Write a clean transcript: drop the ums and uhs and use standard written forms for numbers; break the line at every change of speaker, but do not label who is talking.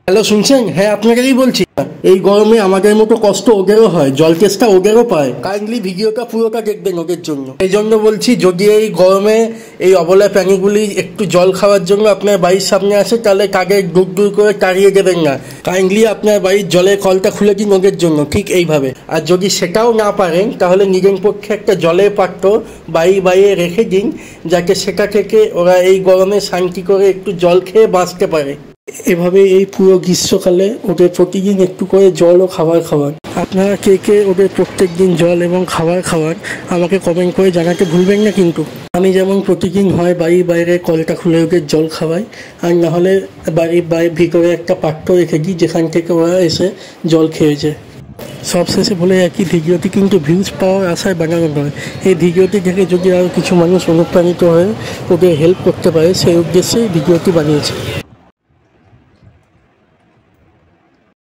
Hello, শুনছেন? হ্যাঁ, আপনাকেই বলছি। এই গরমে আমাদের মতো কষ্ট ওদেরও হয়, জল তেষ্টা ওদেরও পায়। কাইন্ডলি ভিডিওটা পুরোটা দেখবেন ওদের জন্য। এই জন্য বলছি, যদি এই গরমে এই অবলা প্রাণীগুলি একটু জল খাওয়ার জন্য আপনার বাড়ির সামনে আসে, তাহলে তাকে দূর দূর করে তাড়িয়ে দেবেন না। কাইন্ডলি আপনার বাড়ির জলের কলটা খুলে দিন ওদের জন্য, ঠিক এইভাবে। আর যদি সেটাও না পারেন, তাহলে নিজের পক্ষে একটা জলের পাত্র বাইরে রেখে দিন, যাতে সেটা থেকে ওরা এই গরমে শান্তি করে একটু জল খেয়ে বাঁচতে পারে। এভাবে এই পুরো গ্রীষ্মকালে ওদের প্রতিদিন একটু করে জল ও খাবার খাওয়ান। আপনারা কে কে ওদের প্রত্যেক দিন জল এবং খাবার খাওয়ান আমাকে কমেন্ট করে জানাতে ভুলবেন না কিন্তু। আমি যেমন প্রতিদিন হয় বাড়ির বাইরে কলটা খুলে ওদের জল খাওয়াই, আর নাহলে বাড়ির ভিতরে একটা পাত্র রেখে দিই, যেখান থেকে ওরা এসে জল খেয়েছে। সবশেষে বলে রাখি, ভিডিওটি কিন্তু ভিউজ পাওয়ার আশায় বানানো নয়। এই ভিডিওটি দেখে যদি আরও কিছু মানুষ অনুপ্রাণিত হয়ে ওদের হেল্প করতে পারে, সেই উদ্দেশ্যেই ভিডিওটি বানিয়েছে।